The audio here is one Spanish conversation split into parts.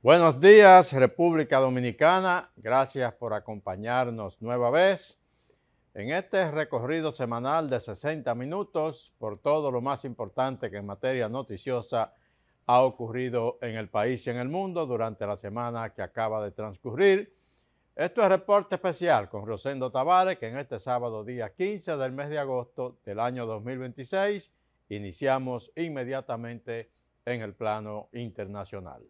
Buenos días, República Dominicana. Gracias por acompañarnos nueva vez en este recorrido semanal de 60 minutos por todo lo más importante que en materia noticiosa ha ocurrido en el país y en el mundo durante la semana que acaba de transcurrir. Esto es Reporte Especial con Rosendo Tavares, que en este sábado, día 15 del mes de agosto del año 2026, iniciamos inmediatamente en el plano internacional.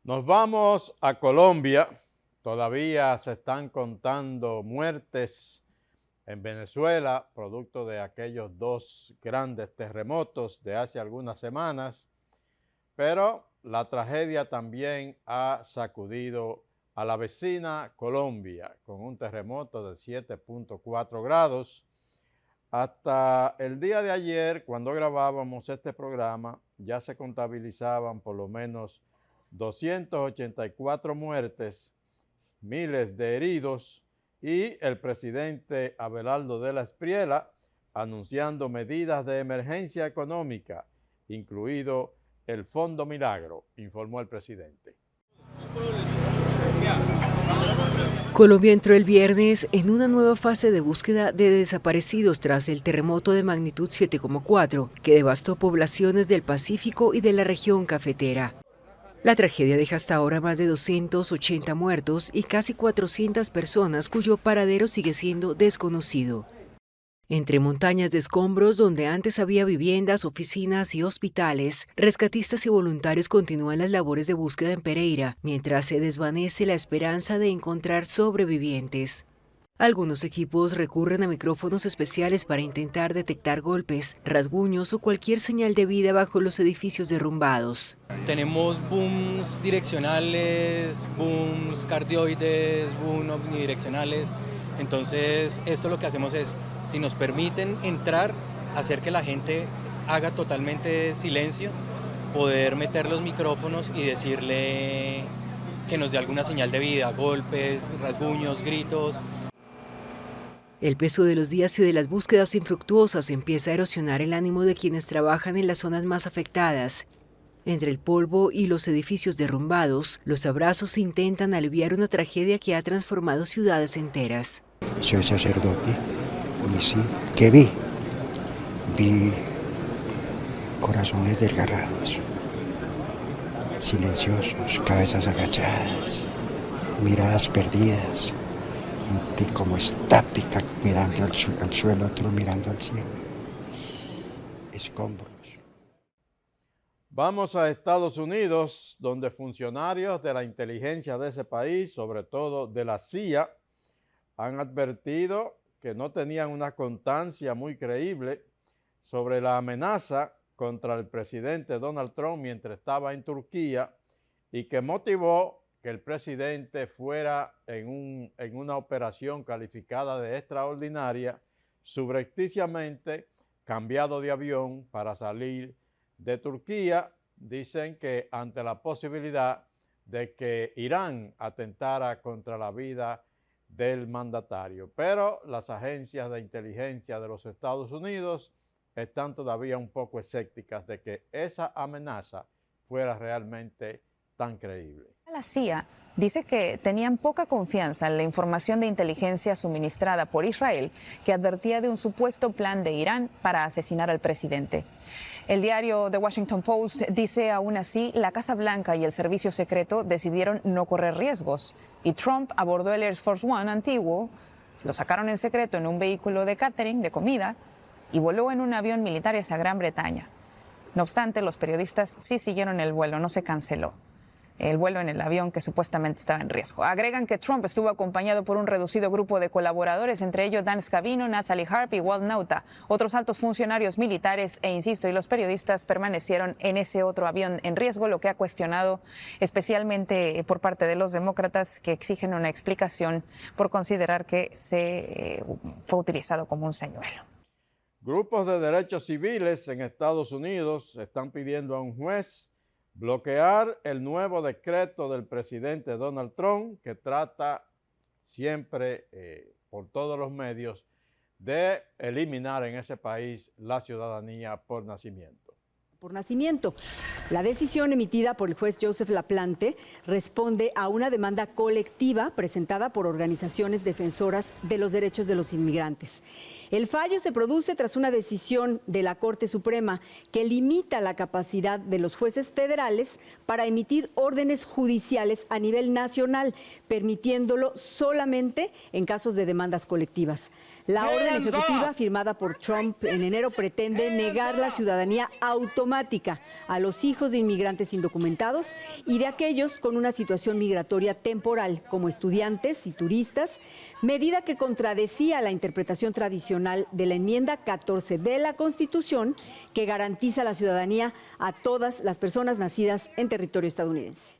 Nos vamos a Colombia. Todavía se están contando muertes en Venezuela, producto de aquellos dos grandes terremotos de hace algunas semanas, pero la tragedia también ha sacudido a la vecina Colombia con un terremoto de 7.4 grados. Hasta el día de ayer, cuando grabábamos este programa, ya se contabilizaban por lo menos 284 muertes, miles de heridos y el presidente Abelardo de la Espriella anunciando medidas de emergencia económica, incluido el Fondo Milagro, informó el presidente. Colombia entró el viernes en una nueva fase de búsqueda de desaparecidos tras el terremoto de magnitud 7,4 que devastó poblaciones del Pacífico y de la región cafetera. La tragedia deja hasta ahora más de 280 muertos y casi 400 personas cuyo paradero sigue siendo desconocido. Entre montañas de escombros donde antes había viviendas, oficinas y hospitales, rescatistas y voluntarios continúan las labores de búsqueda en Pereira, mientras se desvanece la esperanza de encontrar sobrevivientes. Algunos equipos recurren a micrófonos especiales para intentar detectar golpes, rasguños o cualquier señal de vida bajo los edificios derrumbados. Tenemos booms direccionales, booms cardioides, booms omnidireccionales. Entonces, esto lo que hacemos es, si nos permiten entrar, hacer que la gente haga totalmente silencio, poder meter los micrófonos y decirle que nos dé alguna señal de vida, golpes, rasguños, gritos. El peso de los días y de las búsquedas infructuosas empieza a erosionar el ánimo de quienes trabajan en las zonas más afectadas. Entre el polvo y los edificios derrumbados, los abrazos intentan aliviar una tragedia que ha transformado ciudades enteras. Soy sacerdote y sí, ¿qué vi? Vi corazones desgarrados, silenciosos, cabezas agachadas, miradas perdidas, gente como estática mirando al suelo, otro mirando al cielo, escombros. Vamos a Estados Unidos, donde funcionarios de la inteligencia de ese país, sobre todo de la CIA, han advertido que no tenían una constancia muy creíble sobre la amenaza contra el presidente Donald Trump mientras estaba en Turquía y que motivó que el presidente fuera en una operación calificada de extraordinaria, subrepticiamente cambiado de avión para salir de Turquía. Dicen que ante la posibilidad de que Irán atentara contra la vida del mandatario, pero las agencias de inteligencia de los Estados Unidos están todavía un poco escépticas de que esa amenaza fuera realmente tan creíble. La CIA dice que tenían poca confianza en la información de inteligencia suministrada por Israel, que advertía de un supuesto plan de Irán para asesinar al presidente. El diario The Washington Post dice, aún así, la Casa Blanca y el servicio secreto decidieron no correr riesgos, y Trump abordó el Air Force One antiguo, lo sacaron en secreto en un vehículo de catering, de comida, y voló en un avión militar hacia Gran Bretaña. No obstante, los periodistas sí siguieron el vuelo, no se canceló el vuelo en el avión que supuestamente estaba en riesgo. Agregan que Trump estuvo acompañado por un reducido grupo de colaboradores, entre ellos Dan Scavino, Natalie Harp y Walt Nauta, otros altos funcionarios militares y los periodistas permanecieron en ese otro avión en riesgo, lo que ha cuestionado especialmente por parte de los demócratas, que exigen una explicación por considerar que fue utilizado como un señuelo. Grupos de derechos civiles en Estados Unidos están pidiendo a un juez bloquear el nuevo decreto del presidente Donald Trump, que trata siempre por todos los medios de eliminar en ese país la ciudadanía por nacimiento. La decisión emitida por el juez Joseph Laplante responde a una demanda colectiva presentada por organizaciones defensoras de los derechos de los inmigrantes. El fallo se produce tras una decisión de la Corte Suprema que limita la capacidad de los jueces federales para emitir órdenes judiciales a nivel nacional, permitiéndolo solamente en casos de demandas colectivas. La orden ejecutiva firmada por Trump en enero pretende negar la ciudadanía automática a los hijos de inmigrantes indocumentados y de aquellos con una situación migratoria temporal, como estudiantes y turistas, medida que contradecía la interpretación tradicional de la enmienda 14 de la Constitución, que garantiza la ciudadanía a todas las personas nacidas en territorio estadounidense.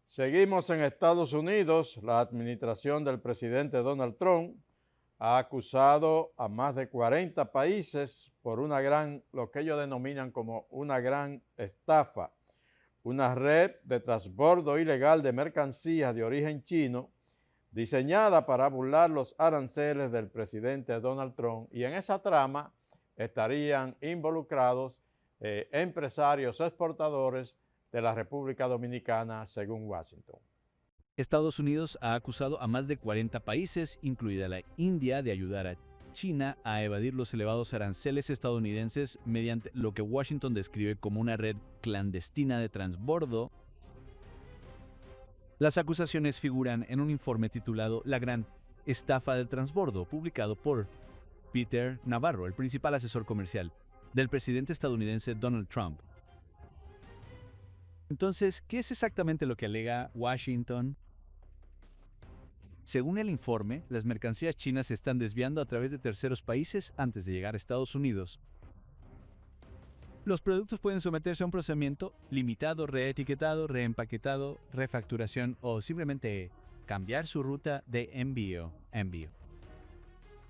Seguimos en Estados Unidos. La administración del presidente Donald Trump ha acusado a más de 40 países por lo que ellos denominan como una gran estafa, una red de transbordo ilegal de mercancías de origen chino diseñada para burlar los aranceles del presidente Donald Trump, y en esa trama estarían involucrados empresarios exportadores de la República Dominicana, según Washington. Estados Unidos ha acusado a más de 40 países, incluida la India, de ayudar a China a evadir los elevados aranceles estadounidenses mediante lo que Washington describe como una red clandestina de transbordo. Las acusaciones figuran en un informe titulado La Gran Estafa del Transbordo, publicado por Peter Navarro, el principal asesor comercial del presidente estadounidense Donald Trump. Entonces, ¿qué es exactamente lo que alega Washington? Según el informe, las mercancías chinas se están desviando a través de terceros países antes de llegar a Estados Unidos. Los productos pueden someterse a un procedimiento limitado, reetiquetado, reempaquetado, refacturación o simplemente cambiar su ruta de envío.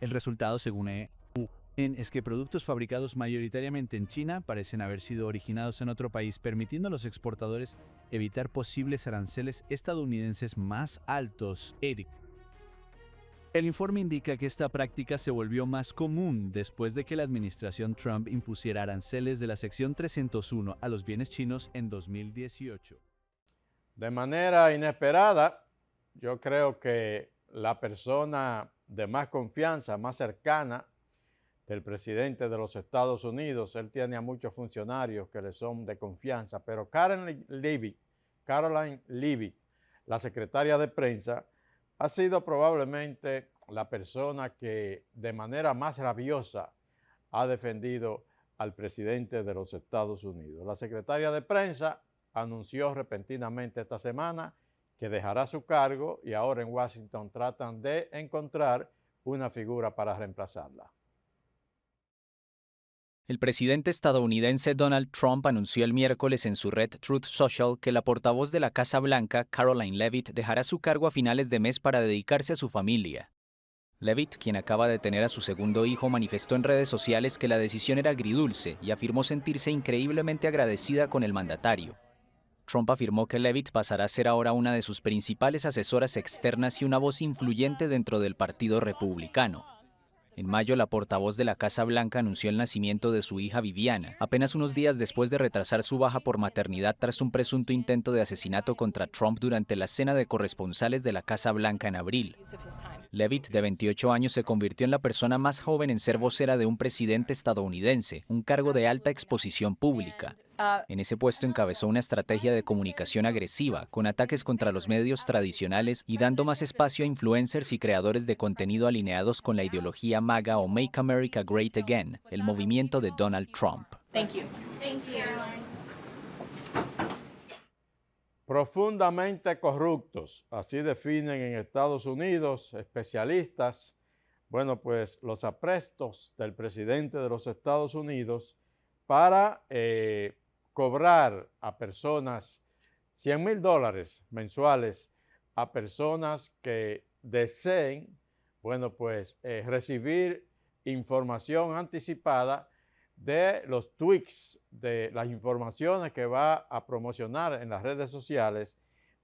El resultado, según EU, es que productos fabricados mayoritariamente en China parecen haber sido originados en otro país, permitiendo a los exportadores evitar posibles aranceles estadounidenses más altos. El informe indica que esta práctica se volvió más común después de que la administración Trump impusiera aranceles de la sección 301 a los bienes chinos en 2018. De manera inesperada, yo creo que la persona de más confianza, más cercana del presidente de los Estados Unidos, él tiene a muchos funcionarios que le son de confianza, pero Caroline Leavitt, la secretaria de prensa, ha sido probablemente la persona que de manera más rabiosa ha defendido al presidente de los Estados Unidos. La secretaria de prensa anunció repentinamente esta semana que dejará su cargo y ahora en Washington tratan de encontrar una figura para reemplazarla. El presidente estadounidense Donald Trump anunció el miércoles en su red Truth Social que la portavoz de la Casa Blanca, Caroline Leavitt, dejará su cargo a finales de mes para dedicarse a su familia. Leavitt, quien acaba de tener a su segundo hijo, manifestó en redes sociales que la decisión era agridulce y afirmó sentirse increíblemente agradecida con el mandatario. Trump afirmó que Leavitt pasará a ser ahora una de sus principales asesoras externas y una voz influyente dentro del Partido Republicano. En mayo, la portavoz de la Casa Blanca anunció el nacimiento de su hija Viviana, apenas unos días después de retrasar su baja por maternidad tras un presunto intento de asesinato contra Trump durante la cena de corresponsales de la Casa Blanca en abril. Leavitt, de 28 años, se convirtió en la persona más joven en ser vocera de un presidente estadounidense, un cargo de alta exposición pública. En ese puesto encabezó una estrategia de comunicación agresiva, con ataques contra los medios tradicionales y dando más espacio a influencers y creadores de contenido alineados con la ideología MAGA o Make America Great Again, el movimiento de Donald Trump. Profundamente corruptos, así definen en Estados Unidos especialistas, bueno, pues los aprestos del presidente de los Estados Unidos para cobrar a personas $100,000 mensuales a personas que deseen, bueno, pues recibir información anticipada de los tweets, de las informaciones que va a promocionar en las redes sociales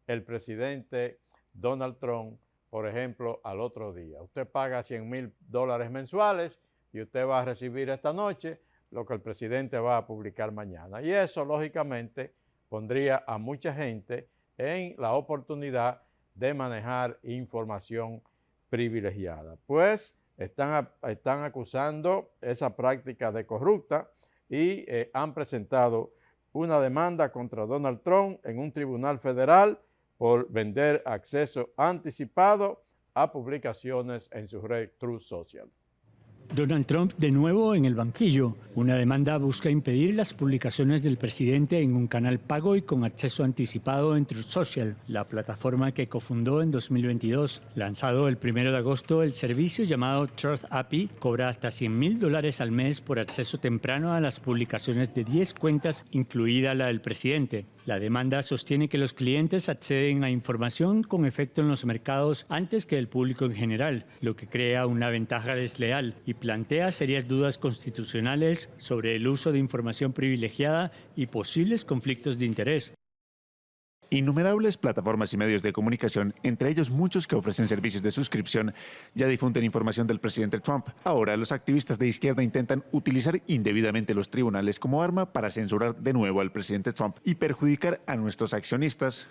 el presidente Donald Trump, por ejemplo, al otro día. Usted paga $100,000 mensuales y usted va a recibir esta noche lo que el presidente va a publicar mañana. Y eso, lógicamente, pondría a mucha gente en la oportunidad de manejar información privilegiada. Pues están acusando esa práctica de corrupta y han presentado una demanda contra Donald Trump en un tribunal federal por vender acceso anticipado a publicaciones en su red Truth Social. Donald Trump de nuevo en el banquillo. Una demanda busca impedir las publicaciones del presidente en un canal pago y con acceso anticipado en Truth Social, la plataforma que cofundó en 2022. Lanzado el 1 de agosto, el servicio llamado Truth API cobra hasta $100,000 al mes por acceso temprano a las publicaciones de 10 cuentas, incluida la del presidente. La demanda sostiene que los clientes acceden a información con efecto en los mercados antes que el público en general, lo que crea una ventaja desleal y plantea serias dudas constitucionales sobre el uso de información privilegiada y posibles conflictos de interés. Innumerables plataformas y medios de comunicación, entre ellos muchos que ofrecen servicios de suscripción, ya difunden información del presidente Trump. Ahora, los activistas de izquierda intentan utilizar indebidamente los tribunales como arma para censurar de nuevo al presidente Trump y perjudicar a nuestros accionistas.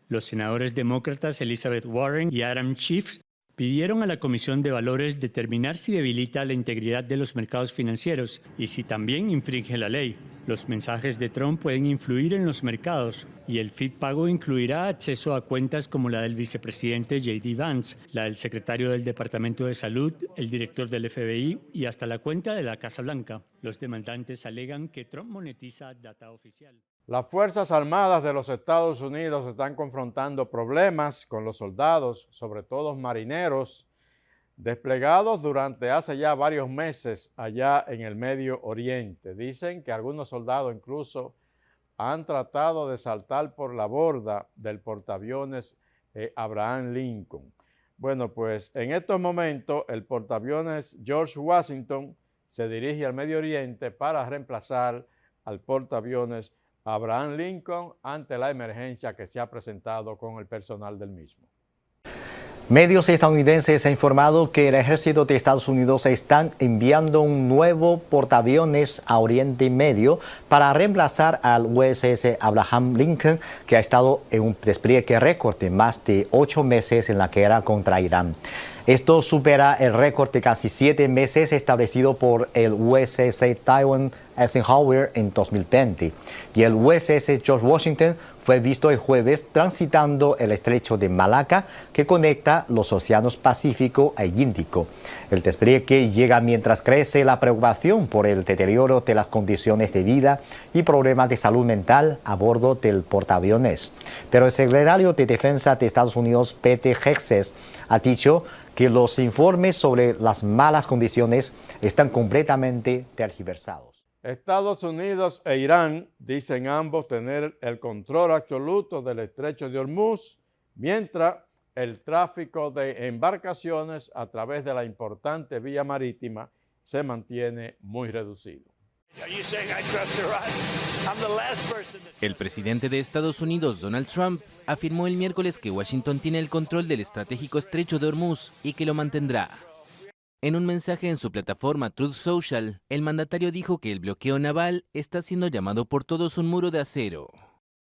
Los senadores demócratas Elizabeth Warren y Adam Schiff pidieron a la Comisión de Valores determinar si debilita la integridad de los mercados financieros y si también infringe la ley. Los mensajes de Trump pueden influir en los mercados y el feed pago incluirá acceso a cuentas como la del vicepresidente J.D. Vance, la del secretario del Departamento de Salud, el director del FBI y hasta la cuenta de la Casa Blanca. Los demandantes alegan que Trump monetiza data oficial. Las Fuerzas Armadas de los Estados Unidos están confrontando problemas con los soldados, sobre todo marineros, desplegados durante hace ya varios meses allá en el Medio Oriente. Dicen que algunos soldados incluso han tratado de saltar por la borda del portaaviones Abraham Lincoln. Bueno, pues en estos momentos el portaaviones George Washington se dirige al Medio Oriente para reemplazar al portaaviones Abraham Lincoln ante la emergencia que se ha presentado con el personal del mismo. Medios estadounidenses han informado que el ejército de Estados Unidos está enviando un nuevo portaaviones a Oriente Medio para reemplazar al USS Abraham Lincoln, que ha estado en un despliegue récord de más de 8 meses en la guerra contra Irán. Esto supera el récord de casi 7 meses establecido por el USS Tywin Eisenhower en 2020. Y el USS George Washington fue visto el jueves transitando el estrecho de Malaca, que conecta los océanos Pacífico e Índico. El despliegue llega mientras crece la preocupación por el deterioro de las condiciones de vida y problemas de salud mental a bordo del portaaviones. Pero el secretario de Defensa de Estados Unidos, Pete Hegseth, ha dicho que los informes sobre las malas condiciones están completamente tergiversados. Estados Unidos e Irán dicen ambos tener el control absoluto del estrecho de Hormuz, mientras el tráfico de embarcaciones a través de la importante vía marítima se mantiene muy reducido. El presidente de Estados Unidos, Donald Trump, afirmó el miércoles que Washington tiene el control del estratégico estrecho de Hormuz y que lo mantendrá. En un mensaje en su plataforma Truth Social, el mandatario dijo que el bloqueo naval está siendo llamado por todos un muro de acero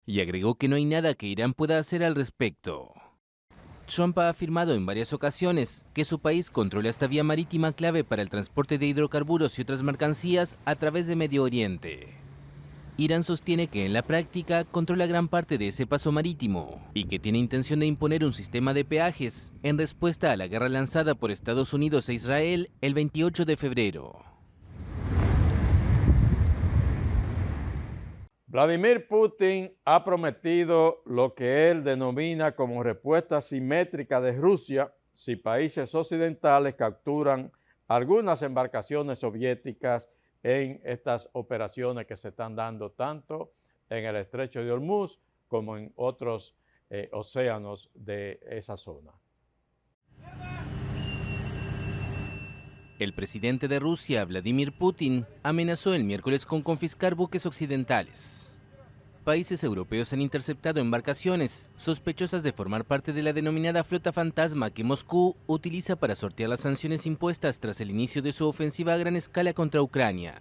y agregó que no hay nada que Irán pueda hacer al respecto. Trump ha afirmado en varias ocasiones que su país controla esta vía marítima clave para el transporte de hidrocarburos y otras mercancías a través de Medio Oriente. Irán sostiene que en la práctica controla gran parte de ese paso marítimo y que tiene intención de imponer un sistema de peajes en respuesta a la guerra lanzada por Estados Unidos e Israel el 28 de febrero. Vladimir Putin ha prometido lo que él denomina como respuesta simétrica de Rusia si países occidentales capturan algunas embarcaciones soviéticas en estas operaciones que se están dando tanto en el estrecho de Hormuz como en otros océanos de esa zona. El presidente de Rusia, Vladimir Putin, amenazó el miércoles con confiscar buques occidentales. Países europeos han interceptado embarcaciones sospechosas de formar parte de la denominada flota fantasma que Moscú utiliza para sortear las sanciones impuestas tras el inicio de su ofensiva a gran escala contra Ucrania.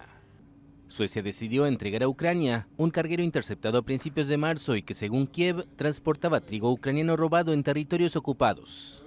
Suecia decidió entregar a Ucrania un carguero interceptado a principios de marzo y que, según Kiev, transportaba trigo ucraniano robado en territorios ocupados.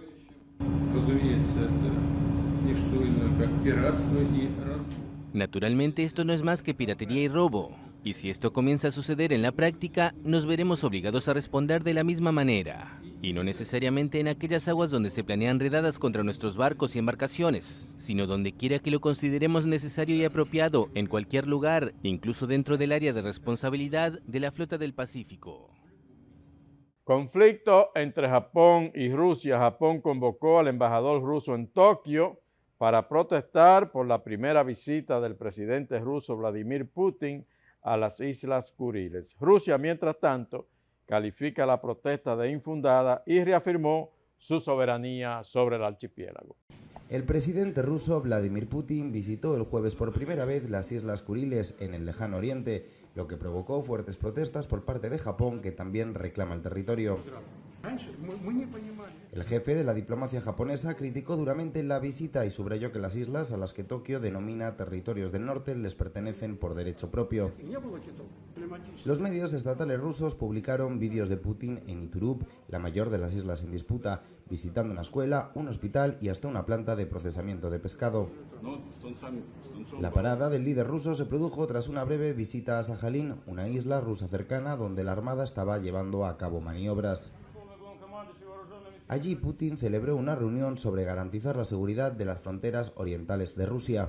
Naturalmente, esto no es más que piratería y robo. Y si esto comienza a suceder en la práctica, nos veremos obligados a responder de la misma manera. Y no necesariamente en aquellas aguas donde se planean redadas contra nuestros barcos y embarcaciones, sino donde quiera que lo consideremos necesario y apropiado, en cualquier lugar, incluso dentro del área de responsabilidad de la Flota del Pacífico. Conflicto entre Japón y Rusia. Japón convocó al embajador ruso en Tokio para protestar por la primera visita del presidente ruso Vladimir Putin a las Islas Kuriles. Rusia, mientras tanto, califica la protesta de infundada y reafirmó su soberanía sobre el archipiélago. El presidente ruso Vladimir Putin visitó el jueves por primera vez las Islas Kuriles en el lejano oriente, lo que provocó fuertes protestas por parte de Japón, que también reclama el territorio. El jefe de la diplomacia japonesa criticó duramente la visita y subrayó que las islas a las que Tokio denomina territorios del norte les pertenecen por derecho propio. Los medios estatales rusos publicaron vídeos de Putin en Iturup, la mayor de las islas en disputa, visitando una escuela, un hospital y hasta una planta de procesamiento de pescado. La parada del líder ruso se produjo tras una breve visita a Sajalín, una isla rusa cercana donde la Armada estaba llevando a cabo maniobras. Allí Putin celebró una reunión sobre garantizar la seguridad de las fronteras orientales de Rusia.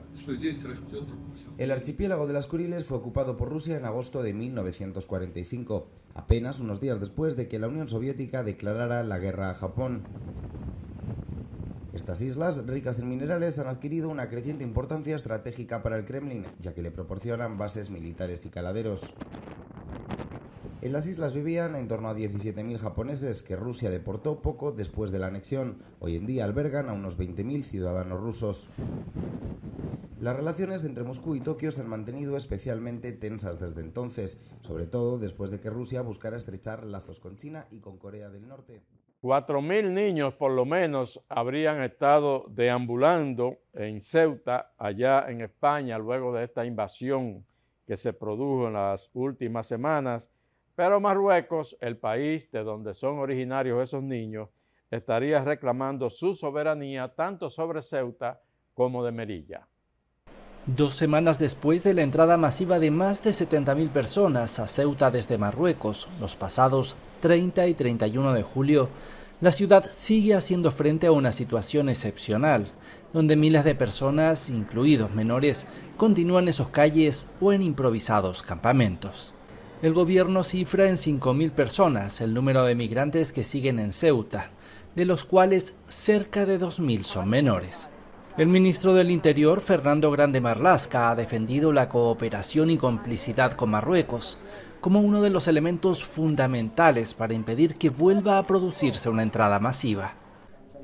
El archipiélago de las Kuriles fue ocupado por Rusia en agosto de 1945, apenas unos días después de que la Unión Soviética declarara la guerra a Japón. Estas islas, ricas en minerales, han adquirido una creciente importancia estratégica para el Kremlin, ya que le proporcionan bases militares y caladeros. En las islas vivían en torno a 17.000 japoneses que Rusia deportó poco después de la anexión. Hoy en día albergan a unos 20.000 ciudadanos rusos. Las relaciones entre Moscú y Tokio se han mantenido especialmente tensas desde entonces, sobre todo después de que Rusia buscara estrechar lazos con China y con Corea del Norte. 4.000 niños por lo menos habrían estado deambulando en Ceuta, allá en España, luego de esta invasión que se produjo en las últimas semanas. Pero Marruecos, el país de donde son originarios esos niños, estaría reclamando su soberanía tanto sobre Ceuta como de Melilla. 2 semanas después de la entrada masiva de más de 70.000 personas a Ceuta desde Marruecos, los pasados 30 y 31 de julio, la ciudad sigue haciendo frente a una situación excepcional, donde miles de personas, incluidos menores, continúan en sus calles o en improvisados campamentos. El gobierno cifra en 5.000 personas el número de migrantes que siguen en Ceuta, de los cuales cerca de 2.000 son menores. El ministro del Interior, Fernando Grande Marlaska, ha defendido la cooperación y complicidad con Marruecos como uno de los elementos fundamentales para impedir que vuelva a producirse una entrada masiva,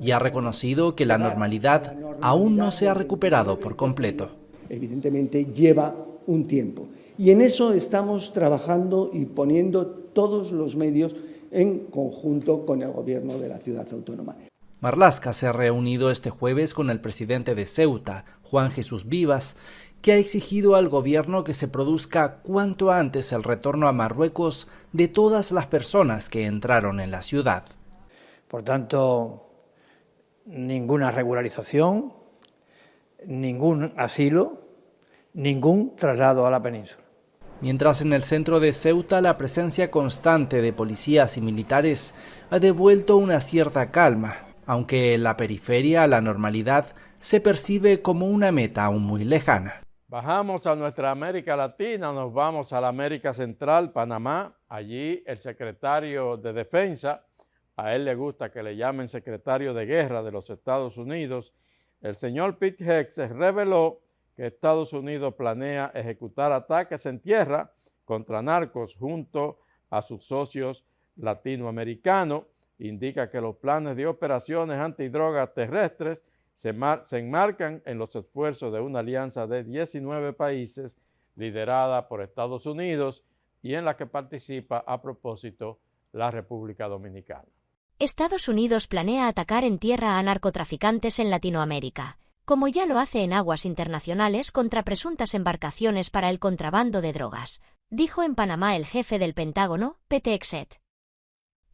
y ha reconocido que la normalidad aún no se ha recuperado por completo. Evidentemente lleva un tiempo. Y en eso estamos trabajando y poniendo todos los medios en conjunto con el gobierno de la ciudad autónoma. Marlaska se ha reunido este jueves con el presidente de Ceuta, Juan Jesús Vivas, que ha exigido al gobierno que se produzca cuanto antes el retorno a Marruecos de todas las personas que entraron en la ciudad. Por tanto, ninguna regularización, ningún asilo, ningún traslado a la península. Mientras en el centro de Ceuta la presencia constante de policías y militares ha devuelto una cierta calma, aunque en la periferia la normalidad se percibe como una meta aún muy lejana. Bajamos a nuestra América Latina, nos vamos a la América Central, Panamá. Allí el secretario de Defensa, a él le gusta que le llamen secretario de Guerra de los Estados Unidos, el señor Pete Hegseth reveló que Estados Unidos planea ejecutar ataques en tierra contra narcos junto a sus socios latinoamericanos. Indica que los planes de operaciones antidrogas terrestres se enmarcan en los esfuerzos de una alianza de 19 países liderada por Estados Unidos y en la que participa, a propósito, la República Dominicana. Estados Unidos planea atacar en tierra a narcotraficantes en Latinoamérica, como ya lo hace en aguas internacionales contra presuntas embarcaciones para el contrabando de drogas, dijo en Panamá el jefe del Pentágono, Pete Hegseth.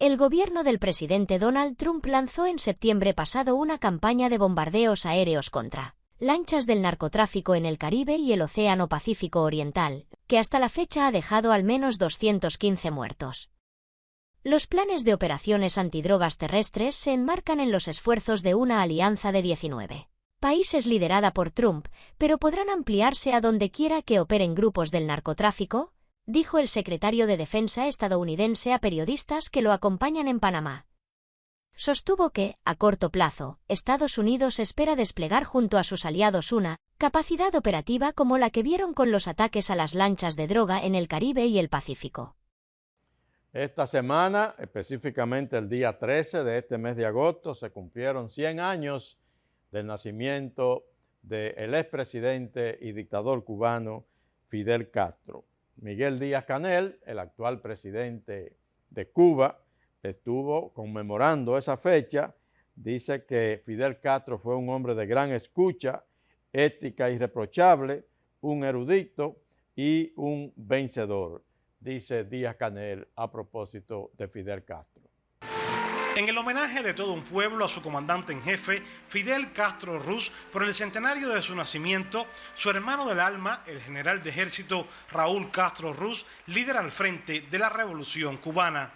El gobierno del presidente Donald Trump lanzó en septiembre pasado una campaña de bombardeos aéreos contra lanchas del narcotráfico en el Caribe y el Océano Pacífico Oriental, que hasta la fecha ha dejado al menos 215 muertos. Los planes de operaciones antidrogas terrestres se enmarcan en los esfuerzos de una alianza de 19 países liderada por Trump, pero podrán ampliarse a donde quiera que operen grupos del narcotráfico, dijo el secretario de Defensa estadounidense a periodistas que lo acompañan en Panamá. Sostuvo que, a corto plazo, Estados Unidos espera desplegar junto a sus aliados una capacidad operativa como la que vieron con los ataques a las lanchas de droga en el Caribe y el Pacífico. Esta semana, específicamente el día 13 de este mes de agosto, se cumplieron 100 años del nacimiento del expresidente y dictador cubano Fidel Castro. Miguel Díaz-Canel, el actual presidente de Cuba, estuvo conmemorando esa fecha. Dice que Fidel Castro fue un hombre de gran escucha, ética irreprochable, un erudito y un vencedor, dice Díaz-Canel a propósito de Fidel Castro. En el homenaje de todo un pueblo a su comandante en jefe, Fidel Castro Ruz, por el centenario de su nacimiento, su hermano del alma, el general de ejército Raúl Castro Ruz, líder al frente de la Revolución Cubana.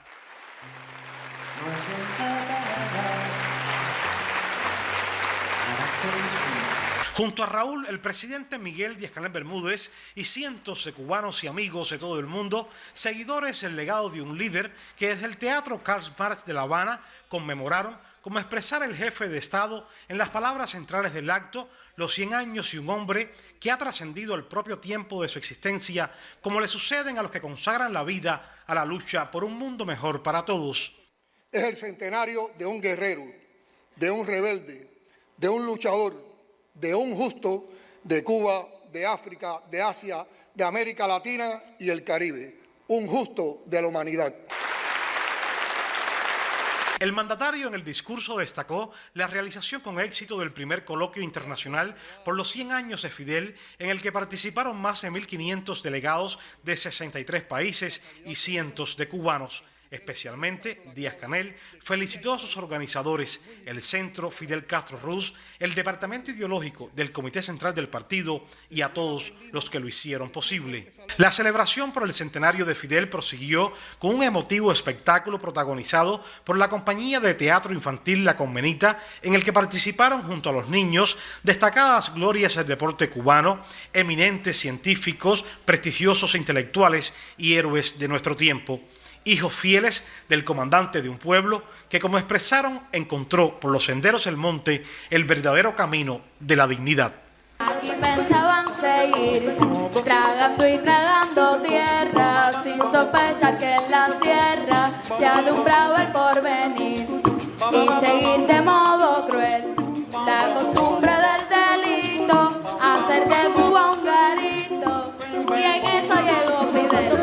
Junto a Raúl, el presidente Miguel Díaz-Canel Bermúdez y cientos de cubanos y amigos de todo el mundo, seguidores del legado de un líder que desde el Teatro Karl Marx de La Habana conmemoraron, como expresara el jefe de Estado en las palabras centrales del acto, los 100 años y un hombre que ha trascendido el propio tiempo de su existencia, como le suceden a los que consagran la vida a la lucha por un mundo mejor para todos. Es el centenario de un guerrero, de un rebelde, de un luchador, de un justo de Cuba, de África, de Asia, de América Latina y el Caribe, un justo de la humanidad. El mandatario en el discurso destacó la realización con éxito del primer coloquio internacional por los 100 años de Fidel, en el que participaron más de 1.500 delegados de 63 países y cientos de cubanos. Especialmente, Díaz-Canel felicitó a sus organizadores, el Centro Fidel Castro Ruz, el Departamento Ideológico del Comité Central del Partido y a todos los que lo hicieron posible. La celebración por el centenario de Fidel prosiguió con un emotivo espectáculo protagonizado por la compañía de teatro infantil La Conmenita, en el que participaron junto a los niños destacadas glorias del deporte cubano, eminentes científicos, prestigiosos intelectuales y héroes de nuestro tiempo. Hijos fieles del comandante de un pueblo que, como expresaron, encontró por los senderos del monte el verdadero camino de la dignidad. Aquí pensaban seguir tragando y tragando tierra, sin sospechar que en la sierra se alumbraba el porvenir y seguir de modo cruel la costumbre del delito, hacer de Cuba un garito, y en eso llegó Fidel.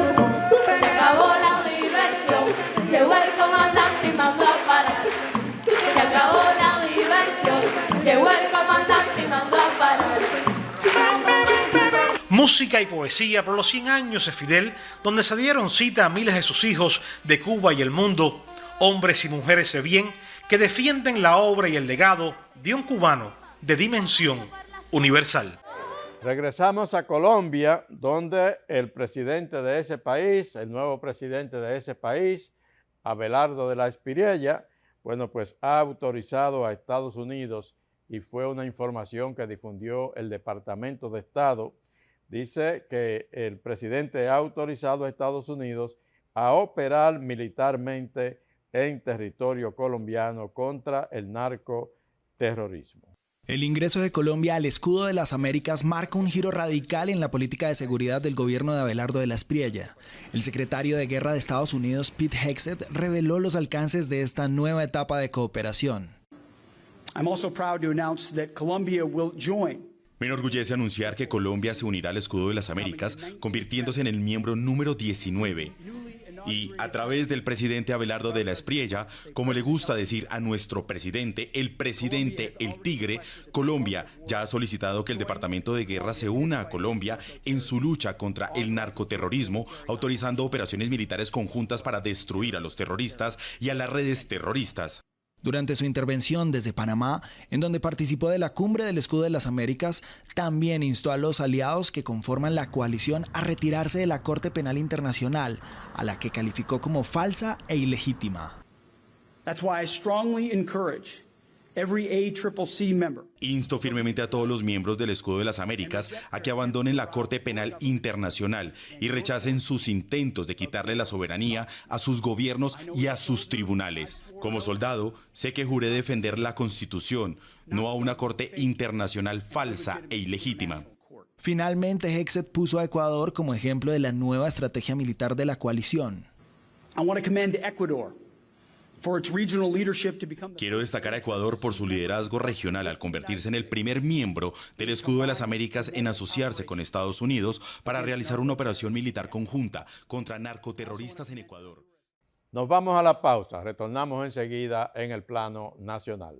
Se acabó la diversión, llegó el comandante y mandó a parar. Se acabó la diversión, llegó el comandante y mandó a parar. Música y poesía por los 100 años de Fidel, donde se dieron cita a miles de sus hijos de Cuba y el mundo, hombres y mujeres de bien que defienden la obra y el legado de un cubano de dimensión universal. Regresamos a Colombia, donde el presidente de ese país, el nuevo presidente de ese país, Abelardo de la Espriella, bueno, pues ha autorizado a Estados Unidos, y fue una información que difundió el Departamento de Estado, dice que el presidente ha autorizado a Estados Unidos a operar militarmente en territorio colombiano contra el narcoterrorismo. El ingreso de Colombia al escudo de las Américas marca un giro radical en la política de seguridad del gobierno de Abelardo de la Espriella. El secretario de Guerra de Estados Unidos, Pete Hegseth, reveló los alcances de esta nueva etapa de cooperación. I'm also proud to announce that Colombia will join. Me enorgullece anunciar que Colombia se unirá al Escudo de las Américas, convirtiéndose en el miembro número 19. Y a través del presidente Abelardo de la Espriella, como le gusta decir a nuestro presidente, el Tigre, Colombia ya ha solicitado que el Departamento de Guerra se una a Colombia en su lucha contra el narcoterrorismo, autorizando operaciones militares conjuntas para destruir a los terroristas y a las redes terroristas. Durante su intervención desde Panamá, en donde participó de la Cumbre del Escudo de las Américas, también instó a los aliados que conforman la coalición a retirarse de la Corte Penal Internacional, a la que calificó como falsa e ilegítima. That's why I strongly encourage every ACCC member. Insto firmemente a todos los miembros del Escudo de las Américas a que abandonen la Corte Penal Internacional y rechacen sus intentos de quitarle la soberanía a sus gobiernos y a sus tribunales. Como soldado, sé que juré defender la Constitución, no a una Corte Internacional falsa e ilegítima. Finalmente, Hegseth puso a Ecuador como ejemplo de la nueva estrategia militar de la coalición. I want to commend Ecuador. Quiero destacar a Ecuador por su liderazgo regional al convertirse en el primer miembro del Escudo de las Américas en asociarse con Estados Unidos para realizar una operación militar conjunta contra narcoterroristas en Ecuador. Nos vamos a la pausa, retornamos enseguida en el plano nacional.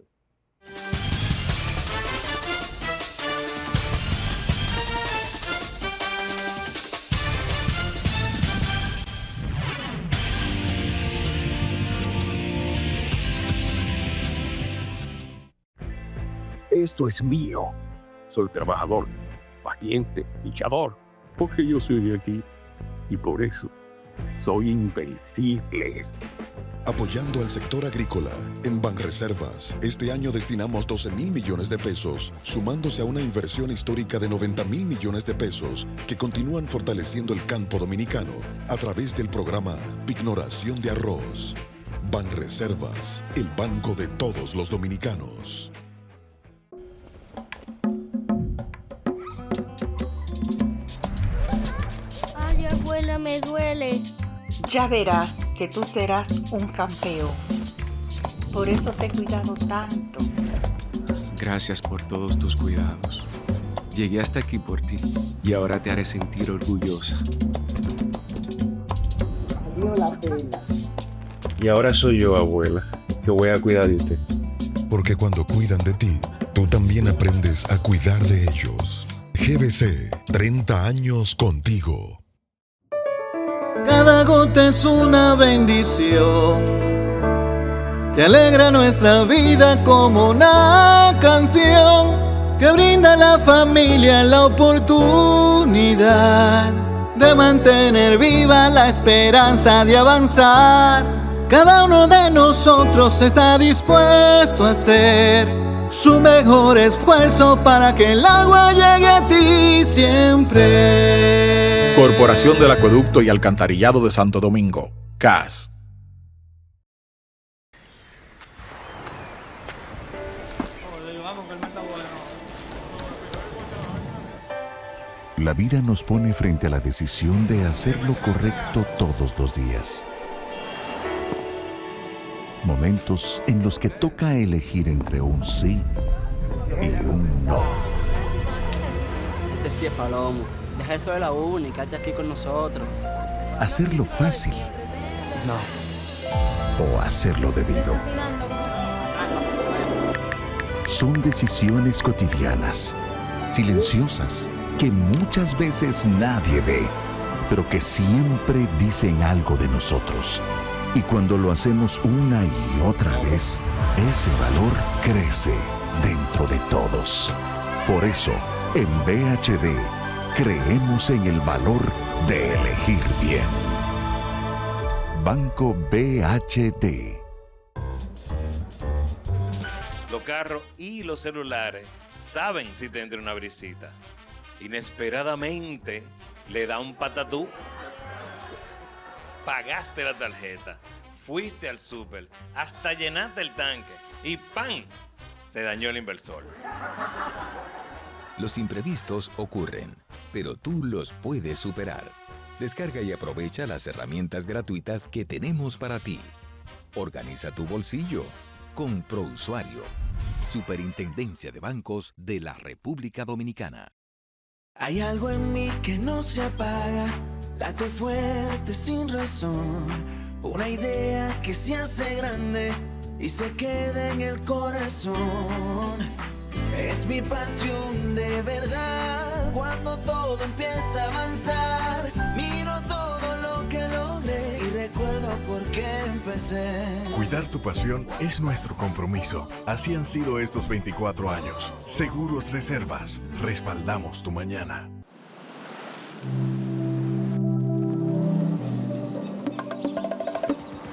Esto es mío. Soy trabajador, valiente, luchador, porque yo soy de aquí y por eso soy invencible. Apoyando al sector agrícola, en Banreservas, este año destinamos 12,000 millones de pesos, sumándose a una inversión histórica de 90,000 millones de pesos que continúan fortaleciendo el campo dominicano a través del programa Pignoración de Arroz. Banreservas, el banco de todos los dominicanos. Ay, abuela, me duele. Ya verás que tú serás un campeón. Por eso te he cuidado tanto. Gracias por todos tus cuidados. Llegué hasta aquí por ti y ahora te haré sentir orgullosa. Valió la pena. Y ahora soy yo, abuela, que voy a cuidar de usted. Porque cuando cuidan de ti, tú también aprendes a cuidar de ellos. GBC, 30 años contigo. Cada gota es una bendición que alegra nuestra vida como una canción que brinda a la familia la oportunidad de mantener viva la esperanza de avanzar. Cada uno de nosotros está dispuesto a hacer su mejor esfuerzo para que el agua llegue a ti siempre. Corporación del Acueducto y Alcantarillado de Santo Domingo, CAS. La vida nos pone frente a la decisión de hacer lo correcto todos los días. Momentos en los que toca elegir entre un sí y un no. Este sí es Palomo. Deja eso de la uni, quédate aquí con nosotros. Hacerlo fácil. No. O hacerlo debido. Son decisiones cotidianas, silenciosas, que muchas veces nadie ve, pero que siempre dicen algo de nosotros. Y cuando lo hacemos una y otra vez, ese valor crece dentro de todos. Por eso, en BHD, creemos en el valor de elegir bien. Banco BHD. Los carros y los celulares saben si te entra una brisita. Inesperadamente le da un patatú. Pagaste la tarjeta, fuiste al súper, hasta llenaste el tanque y ¡pam! Se dañó el inversor. Los imprevistos ocurren, pero tú los puedes superar. Descarga y aprovecha las herramientas gratuitas que tenemos para ti. Organiza tu bolsillo con ProUsuario. Superintendencia de Bancos de la República Dominicana. Hay algo en mí que no se apaga, late fuerte sin razón. Una idea que se hace grande y se queda en el corazón. Es mi pasión de verdad. Cuando todo empieza a avanzar, miro todo lo que logré y recuerdo por qué empecé. Cuidar tu pasión es nuestro compromiso. Así han sido estos 24 años. Seguros Reservas. Respaldamos tu mañana.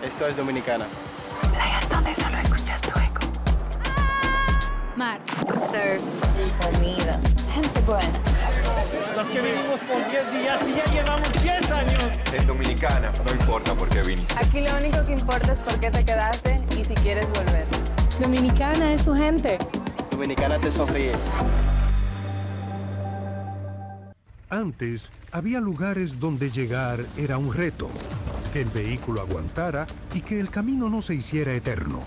Esto es Dominicana. Playas donde solo escuchas tu eco. Mar. Surf. Comida. Gente buena. Los que vinimos por 10 días y ya llevamos 10 años. En Dominicana, no importa por qué viniste. Aquí lo único que importa es por qué te quedaste y si quieres volver. Dominicana es su gente. Dominicana te sonríe. Antes, había lugares donde llegar era un reto, que el vehículo aguantara y que el camino no se hiciera eterno.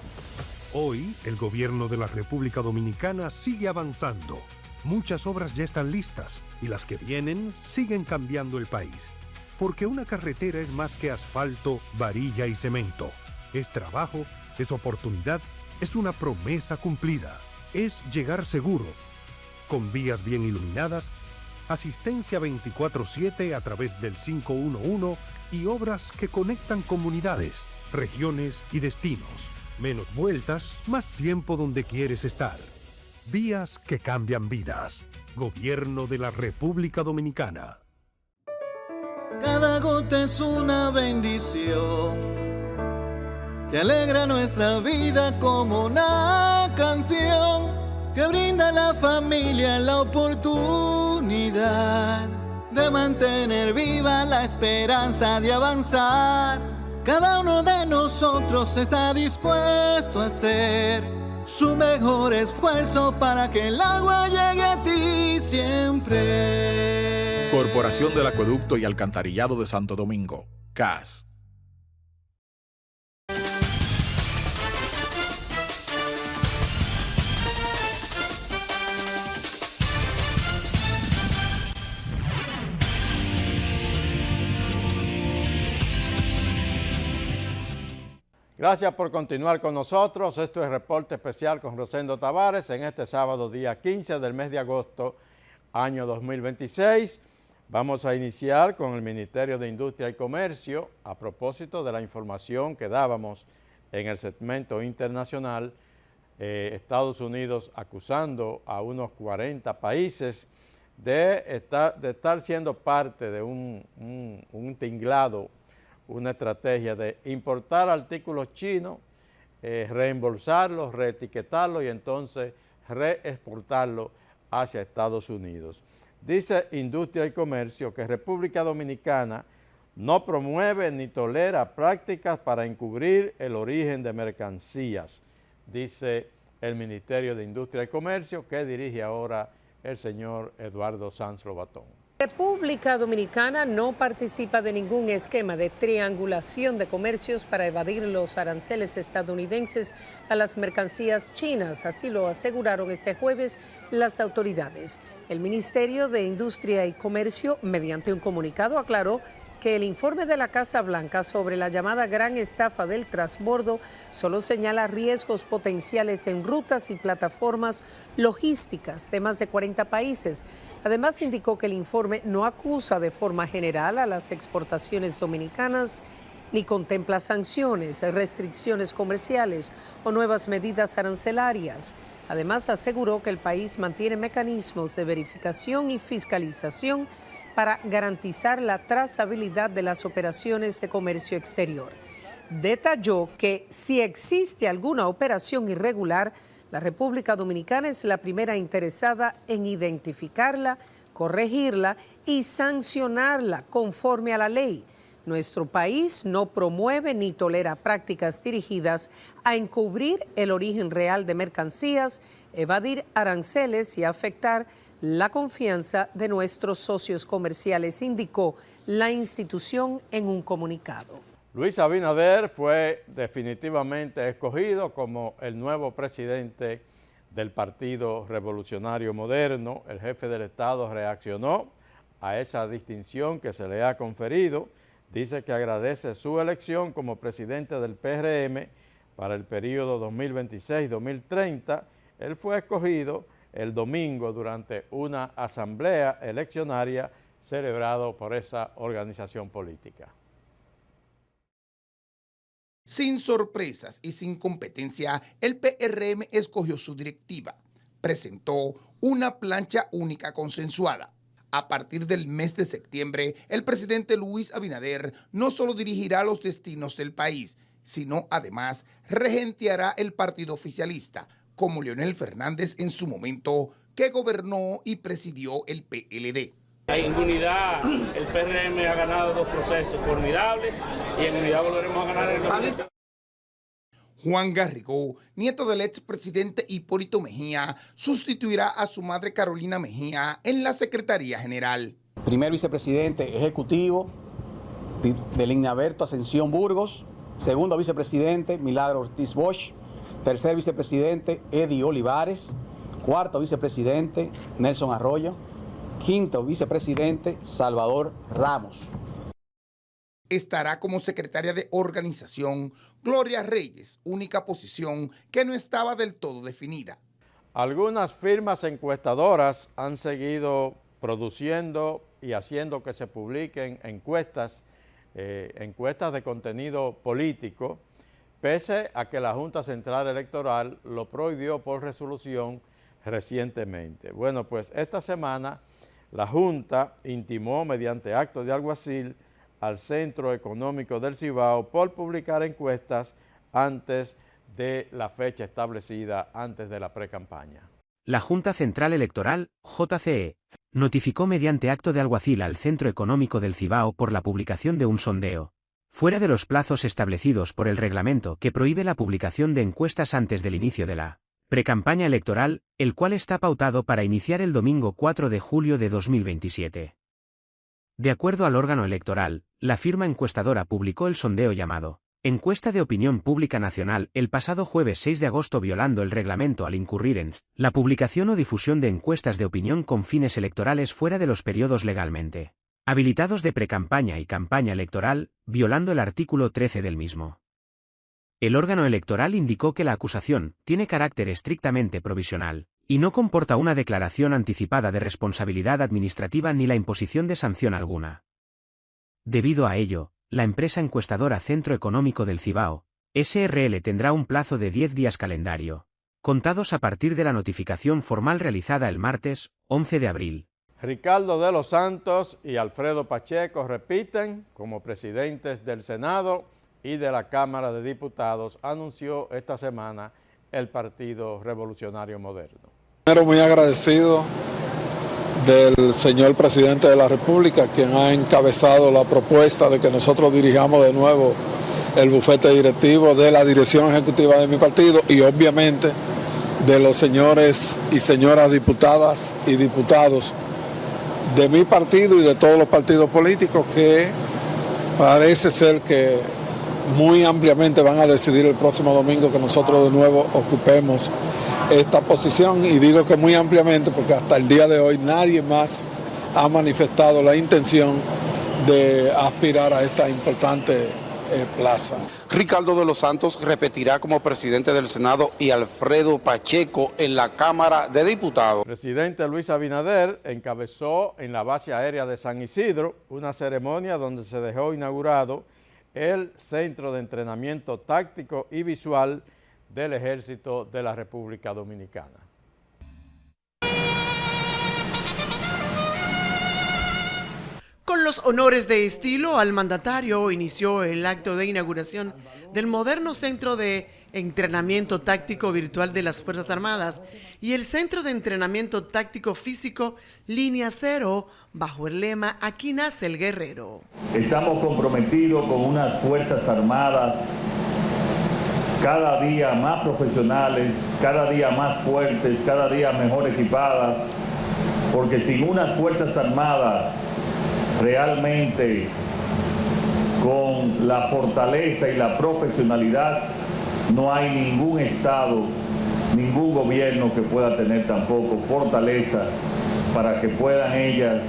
Hoy, el gobierno de la República Dominicana sigue avanzando. Muchas obras ya están listas y las que vienen siguen cambiando el país. Porque una carretera es más que asfalto, varilla y cemento. Es trabajo, es oportunidad, es una promesa cumplida. Es llegar seguro, con vías bien iluminadas, asistencia 24/7 a través del 511 y obras que conectan comunidades, regiones y destinos. Menos vueltas, más tiempo donde quieres estar. Vías que cambian vidas. Gobierno de la República Dominicana. Cada gota es una bendición que alegra nuestra vida como una canción que brinda a la familia la oportunidad de mantener viva la esperanza de avanzar. Cada uno de nosotros está dispuesto a hacer su mejor esfuerzo para que el agua llegue a ti siempre. Corporación del Acueducto y Alcantarillado de Santo Domingo, CAS. Gracias por continuar con nosotros. Esto es Reporte Especial con Rosendo Tavares en este sábado, día 15 del mes de agosto, año 2026. Vamos a iniciar con el Ministerio de Industria y Comercio a propósito de la información que dábamos en el segmento internacional. Estados Unidos acusando a unos 40 países de estar siendo parte de un tinglado, una estrategia de importar artículos chinos, reembolsarlos, reetiquetarlos y entonces reexportarlos hacia Estados Unidos. Dice Industria y Comercio que República Dominicana no promueve ni tolera prácticas para encubrir el origen de mercancías, dice el Ministerio de Industria y Comercio, que dirige ahora el señor Eduardo Sanz Lobatón. República Dominicana no participa de ningún esquema de triangulación de comercios para evadir los aranceles estadounidenses a las mercancías chinas, así lo aseguraron este jueves las autoridades. El Ministerio de Industria y Comercio, mediante un comunicado, aclaró que el informe de la Casa Blanca sobre la llamada gran estafa del transbordo solo señala riesgos potenciales en rutas y plataformas logísticas de más de 40 países. Además, indicó que el informe no acusa de forma general a las exportaciones dominicanas ni contempla sanciones, restricciones comerciales o nuevas medidas arancelarias. Además, aseguró que el país mantiene mecanismos de verificación y fiscalización para garantizar la trazabilidad de las operaciones de comercio exterior. Detalló que si existe alguna operación irregular, la República Dominicana es la primera interesada en identificarla, corregirla y sancionarla conforme a la ley. Nuestro país no promueve ni tolera prácticas dirigidas a encubrir el origen real de mercancías, evadir aranceles y afectar la confianza de nuestros socios comerciales, indicó la institución en un comunicado. Luis Abinader fue definitivamente escogido como el nuevo presidente del Partido Revolucionario Moderno. El jefe del Estado reaccionó a esa distinción que se le ha conferido. Dice que agradece su elección como presidente del PRM para el periodo 2026-2030. Él fue escogido el domingo durante una asamblea eleccionaria celebrado por esa organización política. Sin sorpresas y sin competencia, el PRM escogió su directiva. Presentó una plancha única consensuada. A partir del mes de septiembre, el presidente Luis Abinader no solo dirigirá los destinos del país, sino además regenteará el partido oficialista, como Leonel Fernández en su momento, que gobernó y presidió el PLD. En unidad, el PRM ha ganado 2 procesos formidables y en unidad volveremos a ganar el 2020. Juan Garrigó, nieto del expresidente Hipólito Mejía, sustituirá a su madre Carolina Mejía en la Secretaría General. Primer vicepresidente ejecutivo del Ignaberto Ascensión Burgos. Segundo vicepresidente Milagro Ortiz Bosch. Tercer vicepresidente Eddie Olivares. Cuarto vicepresidente Nelson Arroyo. Quinto vicepresidente Salvador Ramos. Estará como secretaria de organización Gloria Reyes, única posición que no estaba del todo definida. Algunas firmas encuestadoras han seguido produciendo y haciendo que se publiquen encuestas de contenido político, pese a que la Junta Central Electoral lo prohibió por resolución recientemente. Bueno, pues esta semana la Junta intimó mediante acto de alguacil al Centro Económico del Cibao por publicar encuestas antes de la fecha establecida, antes de la precampaña. La Junta Central Electoral, JCE, notificó mediante acto de alguacil al Centro Económico del Cibao por la publicación de un sondeo, fuera de los plazos establecidos por el reglamento que prohíbe la publicación de encuestas antes del inicio de la precampaña electoral, el cual está pautado para iniciar el domingo 4 de julio de 2027. De acuerdo al órgano electoral, la firma encuestadora publicó el sondeo llamado Encuesta de Opinión Pública Nacional el pasado jueves 6 de agosto, violando el reglamento al incurrir en la publicación o difusión de encuestas de opinión con fines electorales fuera de los periodos legalmente habilitados de precampaña y campaña electoral, violando el artículo 13 del mismo. El órgano electoral indicó que la acusación tiene carácter estrictamente provisional y no comporta una declaración anticipada de responsabilidad administrativa ni la imposición de sanción alguna. Debido a ello, la empresa encuestadora Centro Económico del Cibao, SRL, tendrá un plazo de 10 días calendario, contados a partir de la notificación formal realizada el martes 11 de abril. Ricardo de los Santos y Alfredo Pacheco repiten como presidentes del Senado y de la Cámara de Diputados, anunció esta semana el Partido Revolucionario Moderno. Primero, muy agradecido del señor presidente de la República, quien ha encabezado la propuesta de que nosotros dirijamos de nuevo el bufete directivo de la dirección ejecutiva de mi partido y obviamente de los señores y señoras diputadas y diputados de mi partido y de todos los partidos políticos que parece ser que muy ampliamente van a decidir el próximo domingo que nosotros de nuevo ocupemos esta posición, y digo que muy ampliamente porque hasta el día de hoy nadie más ha manifestado la intención de aspirar a esta importante plaza. Ricardo de los Santos repetirá como presidente del Senado y Alfredo Pacheco en la Cámara de Diputados. El presidente Luis Abinader encabezó en la base aérea de San Isidro una ceremonia donde se dejó inaugurado el Centro de Entrenamiento Táctico y Visual del Ejército de la República Dominicana. Con los honores de estilo al mandatario, inició el acto de inauguración del moderno Centro de Entrenamiento Táctico Virtual de las Fuerzas Armadas y el Centro de Entrenamiento Táctico Físico Línea Cero, bajo el lema Aquí nace el guerrero. Estamos comprometidos con unas Fuerzas Armadas cada día más profesionales, cada día más fuertes, cada día mejor equipadas, porque sin unas Fuerzas Armadas realmente con la fortaleza y la profesionalidad, no hay ningún Estado ningún gobierno que pueda tener tampoco fortaleza para que puedan ellas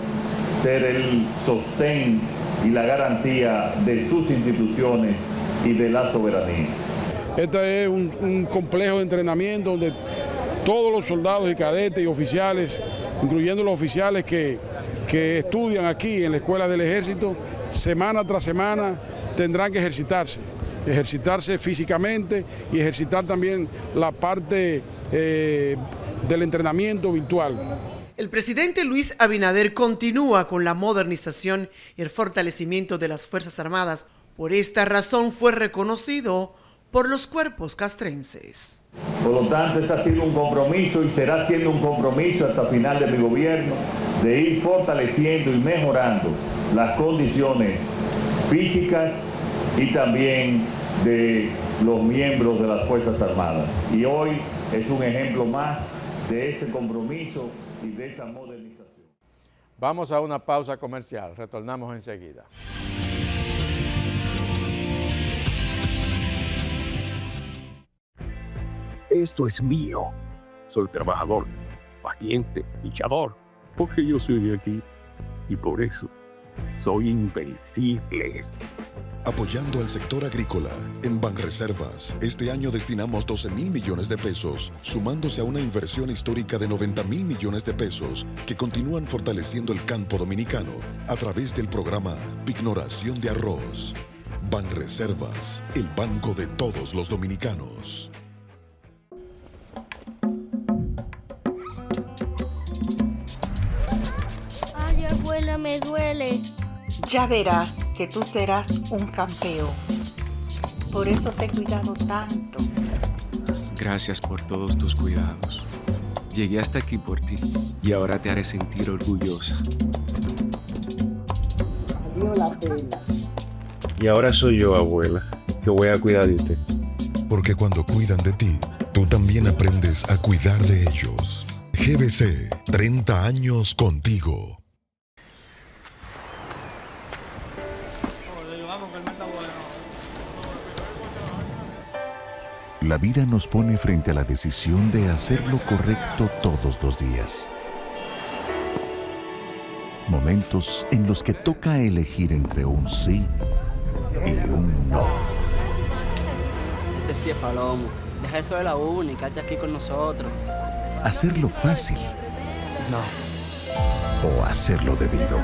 ser el sostén y la garantía de sus instituciones y de la soberanía. Este es un complejo de entrenamiento donde todos los soldados y cadetes y oficiales, incluyendo los oficiales que estudian aquí en la Escuela del Ejército, semana tras semana tendrán que ejercitarse físicamente y ejercitar también la parte del entrenamiento virtual. El presidente Luis Abinader continúa con la modernización y el fortalecimiento de las Fuerzas Armadas. Por esta razón fue reconocido por los cuerpos castrenses. Por lo tanto, ese ha sido un compromiso y será siendo un compromiso hasta el final de mi gobierno de ir fortaleciendo y mejorando las condiciones físicas y también de los miembros de las Fuerzas Armadas. Y hoy es un ejemplo más de ese compromiso y de esa modernización. Vamos a una pausa comercial, retornamos enseguida. Esto es mío. Soy trabajador, valiente, luchador, porque yo soy de aquí y por eso soy invencible. Apoyando al sector agrícola, en Banreservas, este año destinamos 12,000 millones de pesos, sumándose a una inversión histórica de 90,000 millones de pesos que continúan fortaleciendo el campo dominicano a través del programa Pignoración de Arroz. Banreservas, el banco de todos los dominicanos. Ay, abuela, me duele. Ya verás que tú serás un campeón. Por eso te he cuidado tanto. Gracias por todos tus cuidados. Llegué hasta aquí por ti y ahora te haré sentir orgullosa. Valió la pena. Y ahora soy yo, abuela, que voy a cuidar de usted. Porque cuando cuidan de ti, tú también aprendes a cuidar de ellos. GBC, 30 años contigo. La vida nos pone frente a la decisión de hacer lo correcto todos los días. Momentos en los que toca elegir entre un sí y un no. Este sí es Palomo. Deja eso de la uni, quédate aquí con nosotros. Hacerlo fácil. No. O hacerlo debido.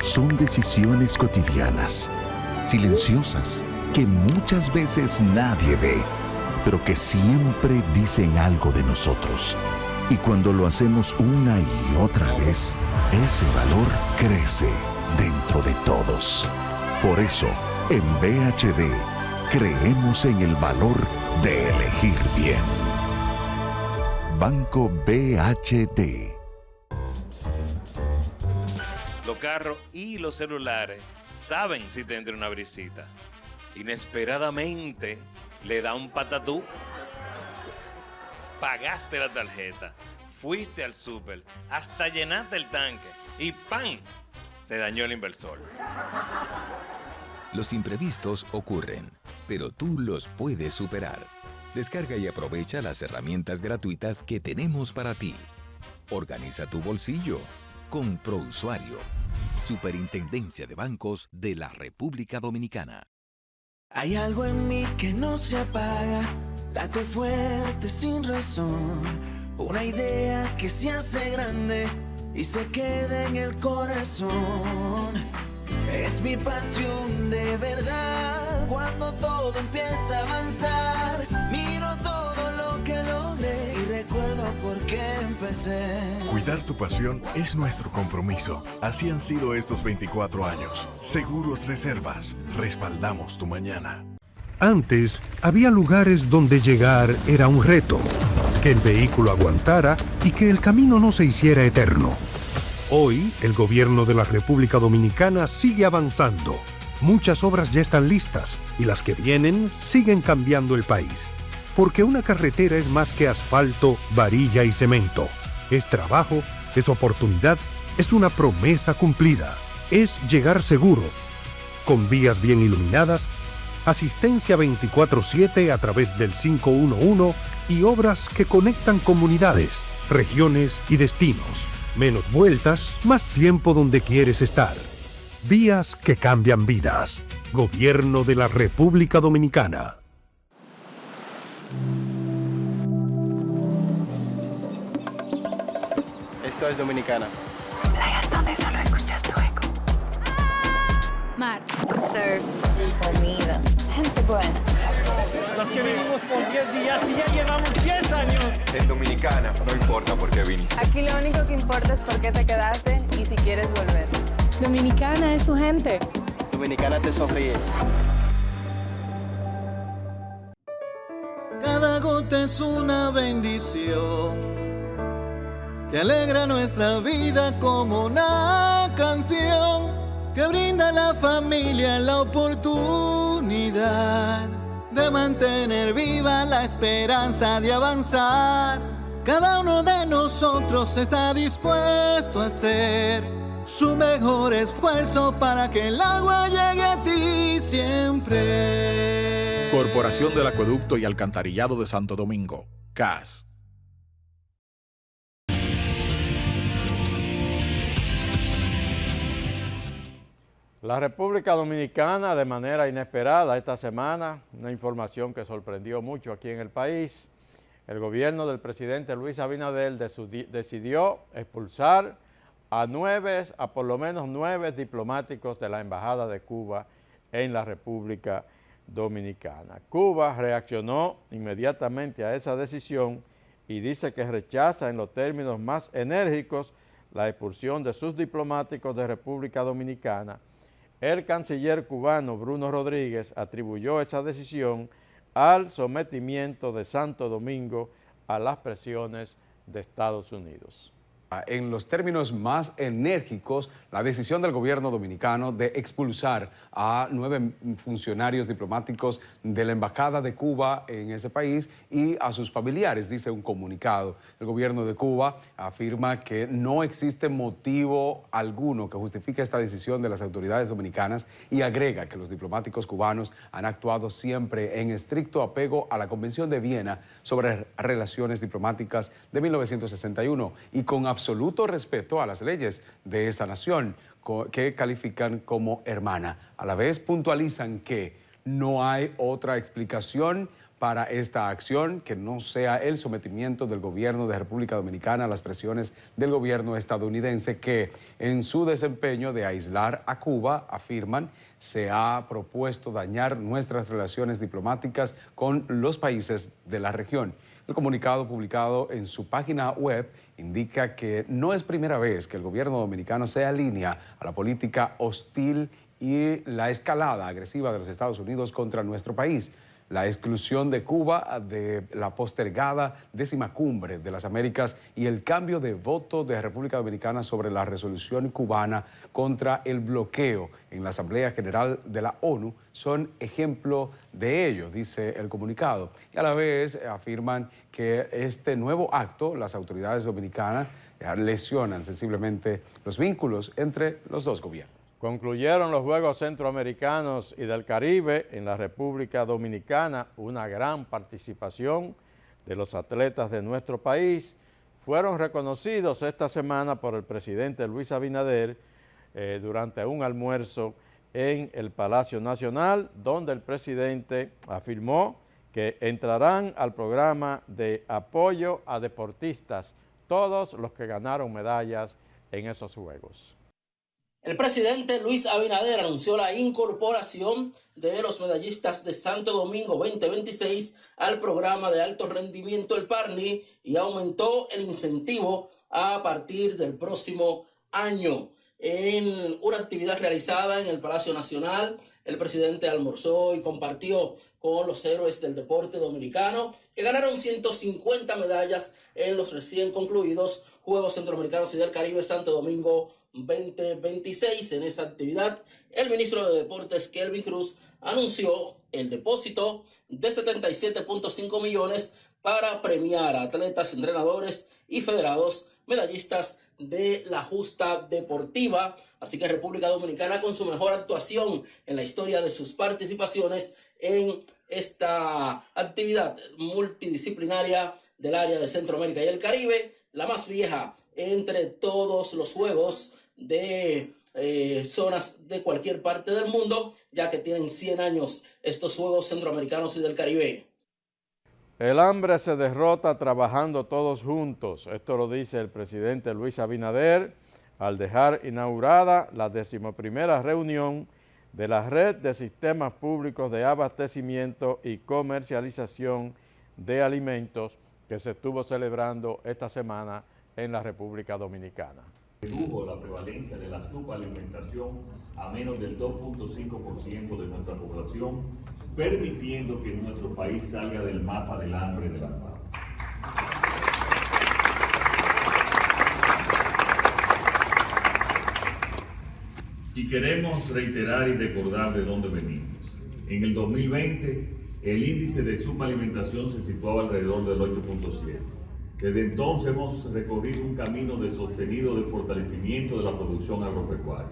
Son decisiones cotidianas, silenciosas, que muchas veces nadie ve, pero que siempre dicen algo de nosotros. Y cuando lo hacemos una y otra vez, ese valor crece dentro de todos. Por eso, en BHD, creemos en el valor de elegir bien. Banco BHD. Los carros y los celulares saben si te entra una brisita. Inesperadamente le da un patatú. Pagaste la tarjeta, fuiste al súper, hasta llenaste el tanque y ¡pam! Se dañó el inversor. Los imprevistos ocurren, pero tú los puedes superar. Descarga y aprovecha las herramientas gratuitas que tenemos para ti. Organiza tu bolsillo con ProUsuario. Superintendencia de Bancos de la República Dominicana. Hay algo en mí que no se apaga, late fuerte sin razón. Una idea que se hace grande y se queda en el corazón. Es mi pasión de verdad. Cuando todo empieza a avanzar, miro todo lo que logré y recuerdo por qué empecé. Cuidar tu pasión es nuestro compromiso. Así han sido estos 24 años. Seguros Reservas. Respaldamos tu mañana. Antes, había lugares donde llegar era un reto, que el vehículo aguantara y que el camino no se hiciera eterno. Hoy, el gobierno de la República Dominicana sigue avanzando. Muchas obras ya están listas y las que vienen siguen cambiando el país. Porque una carretera es más que asfalto, varilla y cemento. Es trabajo, es oportunidad, es una promesa cumplida. Es llegar seguro, con vías bien iluminadas, asistencia 24/7 a través del 511 y obras que conectan comunidades, regiones y destinos. Menos vueltas, más tiempo donde quieres estar. Vías que cambian vidas. Gobierno de la República Dominicana. Esto es Dominicana. Playas donde solo escuchas tu eco. Mar. Surf. Comida. Gente buena. Los que vivimos por 10 días y ya llevamos 10 años. En Dominicana, no importa por qué viniste. Aquí lo único que importa es por qué te quedaste y si quieres volver. Dominicana es su gente. Dominicana te sonríe. Cada gota es una bendición que alegra nuestra vida como una canción que brinda a la familia la oportunidad de mantener viva la esperanza de avanzar. Cada uno de nosotros está dispuesto a hacer su mejor esfuerzo para que el agua llegue a ti siempre. Corporación del Acueducto y Alcantarillado de Santo Domingo, CAS. La República Dominicana, de manera inesperada esta semana, una información que sorprendió mucho aquí en el país, el gobierno del presidente Luis Abinader decidió expulsar a por lo menos 9 diplomáticos de la Embajada de Cuba en la República Dominicana. Cuba reaccionó inmediatamente a esa decisión y dice que rechaza en los términos más enérgicos la expulsión de sus diplomáticos de República Dominicana. El canciller cubano Bruno Rodríguez atribuyó esa decisión al sometimiento de Santo Domingo a las presiones de Estados Unidos. En los términos más enérgicos, la decisión del gobierno dominicano de expulsar a 9 funcionarios diplomáticos de la Embajada de Cuba en ese país y a sus familiares, dice un comunicado. El gobierno de Cuba afirma que no existe motivo alguno que justifique esta decisión de las autoridades dominicanas y agrega que los diplomáticos cubanos han actuado siempre en estricto apego a la Convención de Viena sobre Relaciones Diplomáticas de 1961 y con absoluto respeto a las leyes de esa nación que califican como hermana. A la vez puntualizan que no hay otra explicación para esta acción que no sea el sometimiento del gobierno de República Dominicana a las presiones del gobierno estadounidense que en su desempeño de aislar a Cuba, afirman, se ha propuesto dañar nuestras relaciones diplomáticas con los países de la región. El comunicado publicado en su página web indica que no es primera vez que el gobierno dominicano se alinea a la política hostil y la escalada agresiva de los Estados Unidos contra nuestro país. La exclusión de Cuba de la postergada 10ª Cumbre de las Américas y el cambio de voto de República Dominicana sobre la resolución cubana contra el bloqueo en la Asamblea General de la ONU son ejemplo de ello, dice el comunicado. Y a la vez afirman que este nuevo acto, las autoridades dominicanas lesionan sensiblemente los vínculos entre los dos gobiernos. Concluyeron los Juegos Centroamericanos y del Caribe en la República Dominicana. Una gran participación de los atletas de nuestro país. Fueron reconocidos esta semana por el presidente Luis Abinader durante un almuerzo en el Palacio Nacional, donde el presidente afirmó que entrarán al programa de apoyo a deportistas, todos los que ganaron medallas en esos Juegos. El presidente Luis Abinader anunció la incorporación de los medallistas de Santo Domingo 2026 al programa de alto rendimiento El Parni y aumentó el incentivo a partir del próximo año. En una actividad realizada en el Palacio Nacional, el presidente almorzó y compartió con los héroes del deporte dominicano que ganaron 150 medallas en los recién concluidos Juegos Centroamericanos y del Caribe Santo Domingo 2026. En esa actividad, el ministro de Deportes, Kelvin Cruz, anunció el depósito de 77.5 millones para premiar a atletas, entrenadores y federados medallistas de la justa deportiva. Así que República Dominicana, con su mejor actuación en la historia de sus participaciones en esta actividad multidisciplinaria del área de Centroamérica y el Caribe, la más vieja entre todos los juegos de zonas de cualquier parte del mundo, ya que tienen 100 años estos Juegos Centroamericanos y del Caribe. El hambre se derrota trabajando todos juntos. Esto lo dice el presidente Luis Abinader al dejar inaugurada la 11ª reunión de la Red de Sistemas Públicos de Abastecimiento y Comercialización de Alimentos que se estuvo celebrando esta semana en la República Dominicana. Redujo la prevalencia de la subalimentación a menos del 2.5% de nuestra población, permitiendo que nuestro país salga del mapa del hambre de la FAO. Y queremos reiterar y recordar de dónde venimos. En el 2020, el índice de subalimentación se situaba alrededor del 8.7. Desde entonces hemos recorrido un camino de sostenido de fortalecimiento de la producción agropecuaria,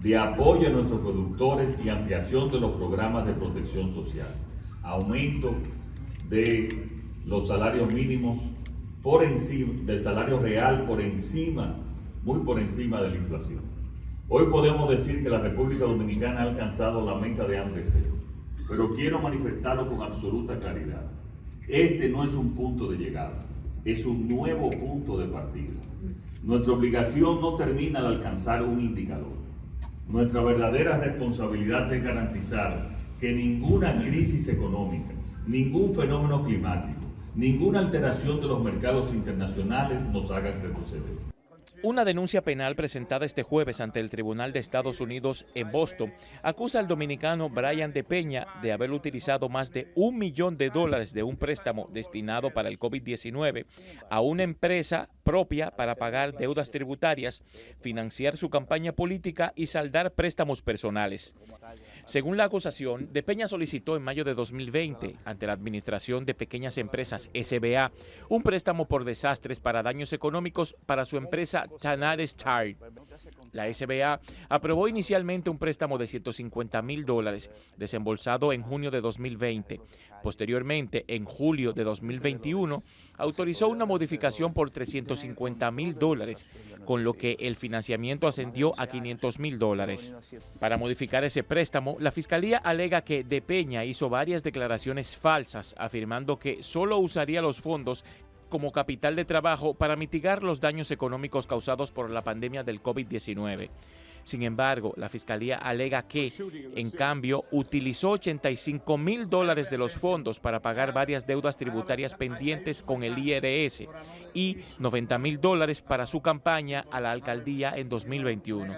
de apoyo a nuestros productores y ampliación de los programas de protección social, aumento de los salarios mínimos por encima, del salario real por encima, muy por encima de la inflación. Hoy podemos decir que la República Dominicana ha alcanzado la meta de hambre cero, pero quiero manifestarlo con absoluta claridad. Este no es un punto de llegada, es un nuevo punto de partida. Nuestra obligación no termina al alcanzar un indicador. Nuestra verdadera responsabilidad es garantizar que ninguna crisis económica, ningún fenómeno climático, ninguna alteración de los mercados internacionales nos hagan retroceder. Una denuncia penal presentada este jueves ante el Tribunal de Estados Unidos en Boston acusa al dominicano Brian de Peña de haber utilizado más de $1 millón de un préstamo destinado para el COVID-19 a una empresa propia para pagar deudas tributarias, financiar su campaña política y saldar préstamos personales. Según la acusación, de Peña solicitó en mayo de 2020 ante la Administración de Pequeñas Empresas SBA un préstamo por desastres para daños económicos para su empresa Tanare Star. La SBA aprobó inicialmente un préstamo de $150,000 desembolsado en junio de 2020. Posteriormente, en julio de 2021, autorizó una modificación por $350,000, con lo que el financiamiento ascendió a $500,000. Para modificar ese préstamo, la Fiscalía alega que De Peña hizo varias declaraciones falsas, afirmando que solo usaría los fondos como capital de trabajo para mitigar los daños económicos causados por la pandemia del COVID-19. Sin embargo, la Fiscalía alega que, en cambio, utilizó $85,000 de los fondos para pagar varias deudas tributarias pendientes con el IRS y $90,000 para su campaña a la alcaldía en 2021.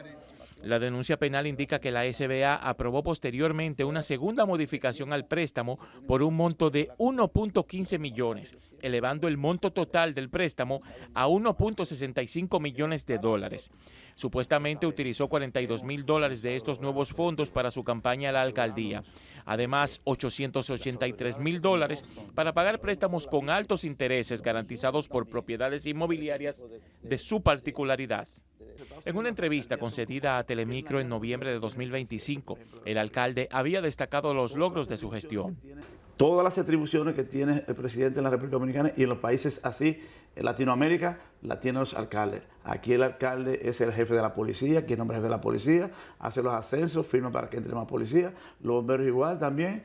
La denuncia penal indica que la SBA aprobó posteriormente una segunda modificación al préstamo por un monto de 1.15 millones, elevando el monto total del préstamo a 1.65 millones de dólares. Supuestamente utilizó $42,000 de estos nuevos fondos para su campaña a la alcaldía. Además, $883,000 para pagar préstamos con altos intereses garantizados por propiedades inmobiliarias de su particularidad. En una entrevista concedida a Telemicro en noviembre de 2025, el alcalde había destacado los logros de su gestión. Todas las atribuciones que tiene el presidente en la República Dominicana y en los países así, en Latinoamérica, la tienen los alcaldes. Aquí el alcalde es el jefe de la policía, quien nombra jefe de la policía, hace los ascensos, firma para que entre más policía. Los bomberos igual también,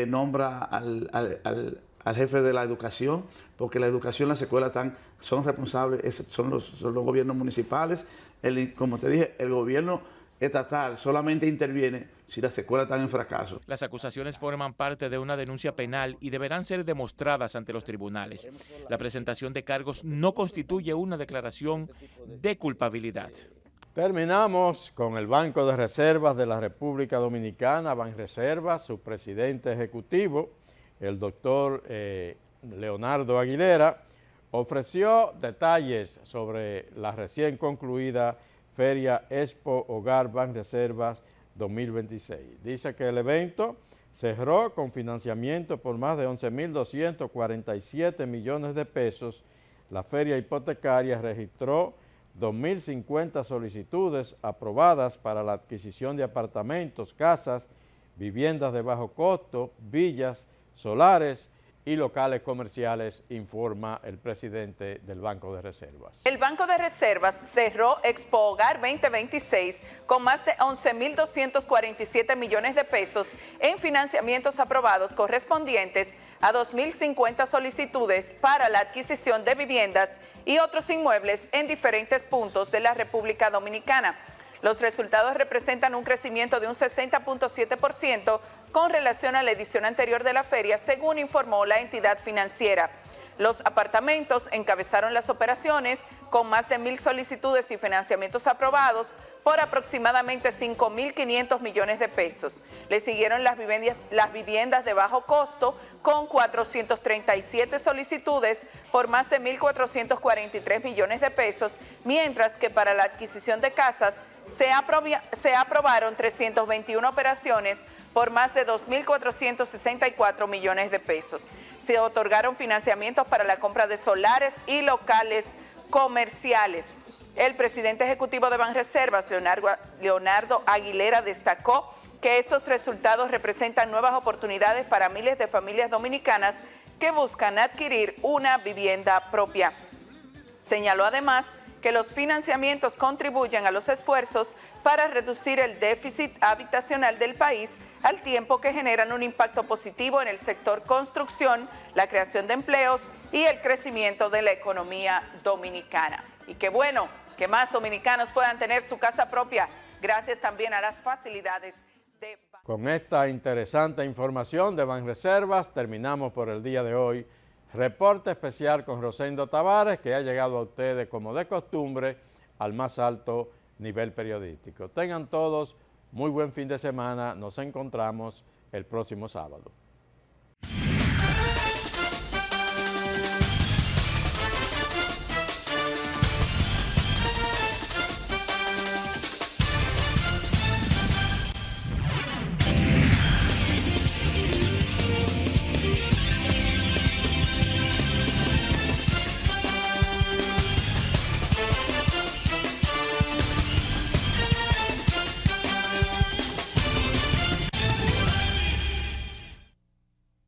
nombra al jefe de la educación, porque la educación, las escuelas son responsables, son los gobiernos municipales. Como te dije, el gobierno estatal solamente interviene si las escuelas están en fracaso. Las acusaciones forman parte de una denuncia penal y deberán ser demostradas ante los tribunales. La presentación de cargos no constituye una declaración de culpabilidad. Terminamos con el Banco de Reservas de la República Dominicana, Banreservas, su presidente ejecutivo, el doctor Leonardo Aguilera, ofreció detalles sobre la recién concluida Feria Expo Hogar Banreservas 2026. Dice que el evento cerró con financiamiento por más de 11.247 millones de pesos. La feria hipotecaria registró 2.050 solicitudes aprobadas para la adquisición de apartamentos, casas, viviendas de bajo costo, villas, solares y locales comerciales, informa el presidente del Banco de Reservas. El Banco de Reservas cerró Expo Hogar 2026 con más de 11.247 millones de pesos en financiamientos aprobados correspondientes a 2.050 solicitudes para la adquisición de viviendas y otros inmuebles en diferentes puntos de la República Dominicana. Los resultados representan un crecimiento de un 60.7% con relación a la edición anterior de la feria, según informó la entidad financiera. Los apartamentos encabezaron las operaciones con más de 1.000 solicitudes y financiamientos aprobados por aproximadamente 5.500 millones de pesos. Le siguieron las viviendas de bajo costo con 437 solicitudes por más de 1.443 millones de pesos, mientras que para la adquisición de casas se aprobaron 321 operaciones por más de 2.464 millones de pesos. Se otorgaron financiamientos para la compra de solares y locales comerciales. El presidente ejecutivo de Banreservas, Leonardo Aguilera, destacó que estos resultados representan nuevas oportunidades para miles de familias dominicanas que buscan adquirir una vivienda propia. Señaló además que los financiamientos contribuyen a los esfuerzos para reducir el déficit habitacional del país, al tiempo que generan un impacto positivo en el sector construcción, la creación de empleos y el crecimiento de la economía dominicana. Y qué bueno que más dominicanos puedan tener su casa propia, gracias también a las facilidades de... Con esta interesante información de Banreservas terminamos por el día de hoy. Reporte especial con Rosendo Tavares, que ha llegado a ustedes como de costumbre al más alto nivel periodístico. Tengan todos muy buen fin de semana. Nos encontramos el próximo sábado.